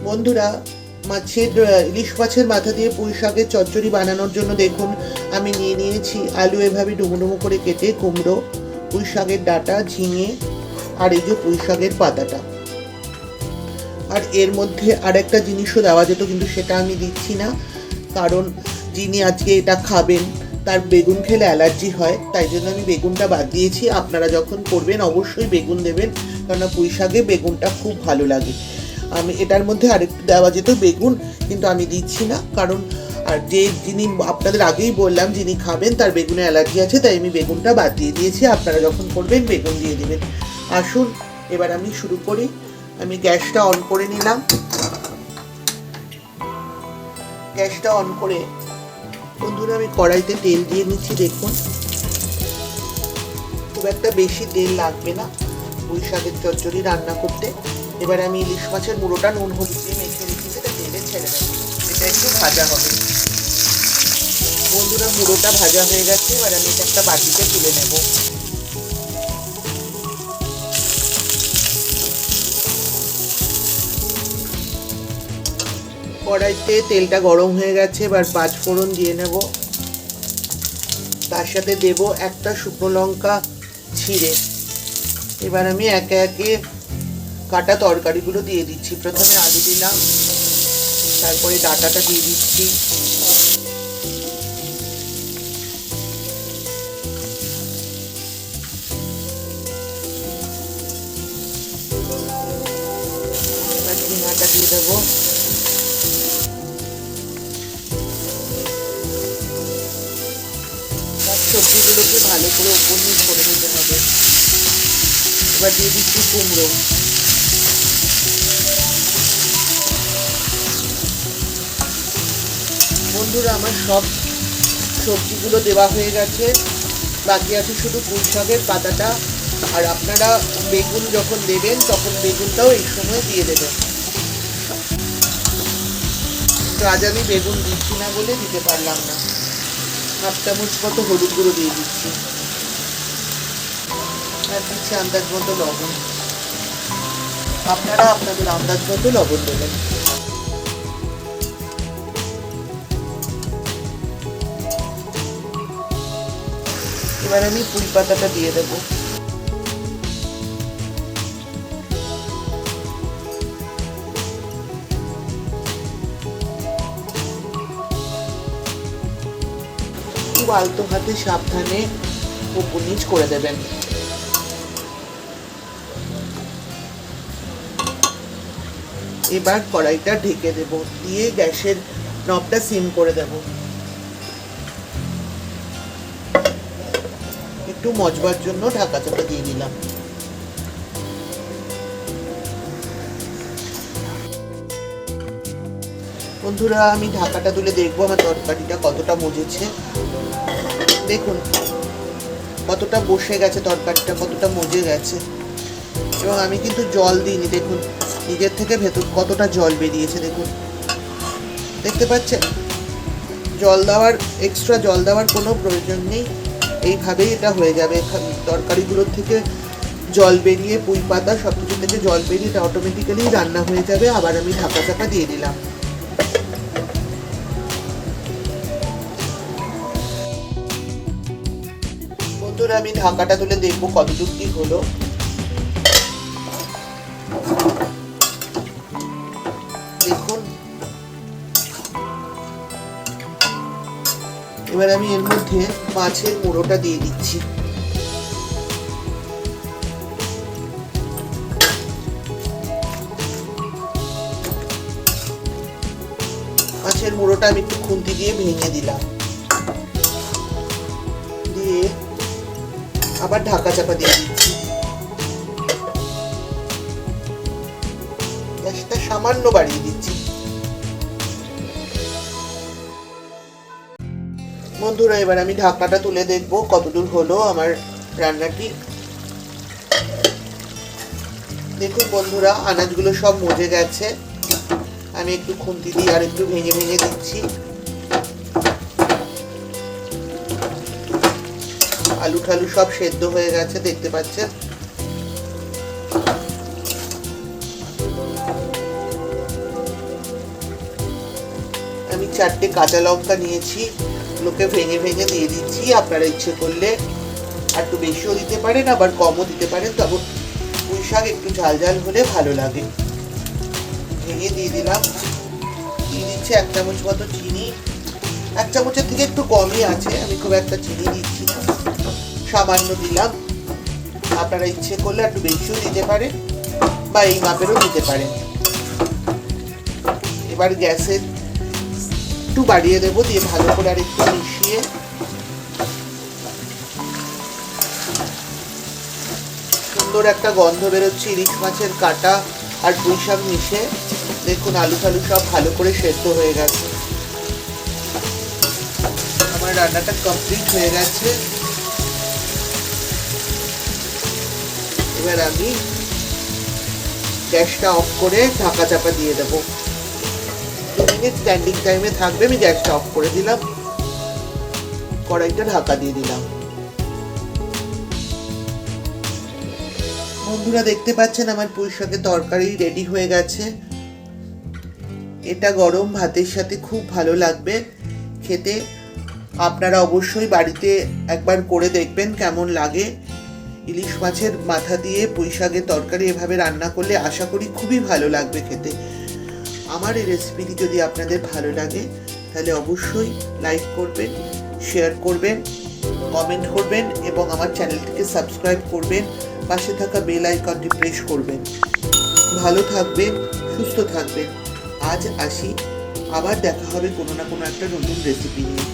বন্ধুরা, ইলিশ মাছের মাথা দিয়ে পুঁই শাকের চচ্চড়ি বানানোর জন্য দেখুন আমি নিয়ে নিয়েছি আলু এভাবে ডুমো ডুমো করে কেটে, কুমড়ো, পুঁই শাকের ডাঁটা, ঝিঙে, আর এই যে পুঁই শাকের পাতাটা। আর এর মধ্যে আর একটা জিনিসও দেওয়া যেত, কিন্তু সেটা আমি দিচ্ছি না, কারণ যিনি আজকে এটা খাবেন তার বেগুন খেলে অ্যালার্জি হয়, তাই জন্য আমি বেগুনটা বাদ দিয়েছি। আপনারা যখন করবেন অবশ্যই বেগুন দেবেন, কেননা পুঁই শাকে বেগুনটা খুব ভালো লাগে। আমি এটার মধ্যে আরেকটু দেওয়া যেত বেগুন, কিন্তু আমি দিচ্ছি না, কারণ আর যিনি আপনাদের আগেই বললাম যিনি খাবেন তার বেগুনে অ্যালার্জি আছে, তাই আমি বেগুনটা বাদ দিয়ে দিয়েছি। আপনারা যখন করবেন বেগুন দিয়ে দেবেন। আসুন এবার আমি শুরু করি। আমি গ্যাসটা অন করে নিলাম। গ্যাসটা অন করে বন্ধুরা আমি কড়াইতে তেল দিয়ে নিচ্ছি। দেখুন খুব একটা বেশি তেল লাগবে না পুঁই শাকের চচ্চড়ি রান্না করতে। এবার আমি ইলিশ মাছের মুড়োটা নুন হলুদ দিয়ে মেখে রেখে সেটা তেলে ছেড়ে দেবো। এটা একটু ভাজা হবে। বন্ধুরা মুড়োটা ভাজা হয়ে গেছে, এবার আমি এটা একটা বাটিতে তুলে নেব। কড়াইতে তেলটা গরম হয়ে গেছে, এবার 5 ফোড়ন দিয়ে নেব। তার সাথে দেব একটা শুকনো লঙ্কা ছিঁড়ে। এবার আমি একে একে কাটা তরকারিগুলো দিয়ে দিচ্ছি। প্রথমে আলু দিলাম, তারপরে ডাঁটাটা দিয়ে দিচ্ছি, এবার ঝিঙাটা দিয়ে দেবো, সবজিগুলোকে ভালো করে উপর নিচ করে নিতে হবে। এবার দিয়ে দিচ্ছি কুমড়ো। বন্ধুরা আমার সব সবজিগুলো দেওয়া হয়ে গেছে, বাকি আছে শুধু পুঁই শাকের পাতাটা। আর আপনারা বেগুন যখন দেবেন তখন বেগুনটাও এই সময় দিয়ে দেবেন। তো আজ আমি বেগুন দিচ্ছি না বলে দিতে পারলাম না। 1/2 চামচ মতো হলুদ গুঁড়ো দিয়ে দিচ্ছি, আর দিচ্ছি আন্দাজ মতো লবণ। আপনারা আপনাদের আন্দাজ মতো লবণ দেবেন। এবার আমি পুঁই পাতাটা দিয়ে দেবো। খুব আলতো হাতে সাবধানে উপর নিচ করে দেবেন। এবার কড়াইটা ঢেকে দেব, দিয়ে গ্যাসের নবটা সিম করে দেব। একটু মজবার জন্য ঢাকা চাপা দিয়ে দিলাম। বন্ধুরা আমি ঢাকাটা তুলে দেখবো আমার তরকারিটা কতটা মজেছে। দেখুন কতটা বসে গেছে তরকারিটা, কতটা মজে গেছে। এবং আমি কিন্তু জল দিইনি, দেখুন নিজের থেকে ভেতর কতটা জল বেরিয়েছে। দেখুন দেখতে পাচ্ছেন, জল দেওয়ার এক্সট্রা জল দেওয়ার কোনো প্রয়োজন নেই। এইভাবেই এটা হয়ে যাবে। তরকারিগুলোর থেকে জল বেরিয়ে, পুঁই পাতা সব কিছু থেকে জল বেরিয়ে এটা অটোমেটিক্যালি রান্না হয়ে যাবে। আবার আমি ঢাকা চাপা দিয়ে দিলাম। বন্ধুরা আমি ঢাকাটা তুলে দেখবো কতটুকু কি হলো। দেখুন এবার আমি এর মধ্যে মাছের মুড়োটা দিয়ে দিচ্ছি। মাছের মুড়োটা আমি একটু খুন্তি দিয়ে ভেঙে দিলাম, দিয়ে আবার ঢাকা চাপা দিয়ে দিচ্ছি। গ্যাসটা সামান্য বাড়িয়ে দিচ্ছি। বন্ধুরা এবার আমি ঢাকাটা তুলে দেখবো কতদূর হলো আমার রান্নাটি। দেখুন বন্ধুরা আনাজগুলো সব মজে গেছে। আমি একটু খুন্তি দিয়ে আর একটু ভেঙে ভেঙে দিচ্ছি। আলু ঠালু সব সেদ্ধ হয়ে গেছে, দেখতে পাচ্ছেন। 4টে কাঁচা লঙ্কা নিয়েছি, ওগুলোকে ভেঙে ভেঙে দিয়ে দিচ্ছি। আপনারা ইচ্ছে করলে একটু বেশিও দিতে পারেন, আবার কমও দিতে পারেন, তবে পুঁই শাক একটু ঝাল ঝাল হলে ভালো লাগে। ভেঙে দিয়ে দিলাম। দিয়ে দিচ্ছে 1 চামচ মতো চিনি, 1 চামচের থেকে একটু কমই আছে, আমি খুব একটা চিনি দিচ্ছি না, সামান্য দিলাম। আপনারা ইচ্ছে করলে একটু বেশিও দিতে পারেন বা এই মাপেরও দিতে পারেন। এবার গ্যাসের একটু বাড়িয়ে দেবো, দিয়ে ভালো করে আর একটু মিশিয়ে সুন্দর একটা গন্ধ বেরোচ্ছে ইলিশ মাছের কাঁটা আর পুঁই শাক মিশে। দেখুন আলু ফালু সব ভালো করে সেদ্ধ হয়ে গেছে। আমার রান্নাটা কমপ্লিট হয়ে গেছে। এবার আমি গ্যাসটা অফ করে ঢাকা চাপা দিয়ে দেবো। 2 মিনিট স্ট্যান্ডিং টাইমে থাকবে। আমি গ্যাসটা অফ করে দিলাম, কড়াইটা ঢাকা দিয়ে দিলাম। বন্ধুরা দেখতে পাচ্ছেন আমার পুঁই শাকের তরকারি রেডি হয়ে গেছে। এটা গরম ভাতের সাথে খুব ভালো লাগবে খেতে। আপনারা অবশ্যই বাড়িতে একবার করে দেখবেন কেমন লাগে। ইলিশ মাছের মাথা দিয়ে পুঁই শাকের তরকারি এভাবে রান্না করলে আশা করি খুবই ভালো লাগবে খেতে। আমার এই রেসিপিটি যদি আপনাদের ভালো লাগে তাহলে অবশ্যই লাইক করবেন, শেয়ার করবেন, কমেন্ট করবেন এবং আমার চ্যানেলটিকে সাবস্ক্রাইব করবেন। পাশে থাকা বেল আইকনটি প্রেস করবেন। ভালো থাকবেন, সুস্থ থাকবেন। আজ আসি, আবার দেখা হবে কোনো না কোনো একটা নতুন রেসিপি নিয়ে।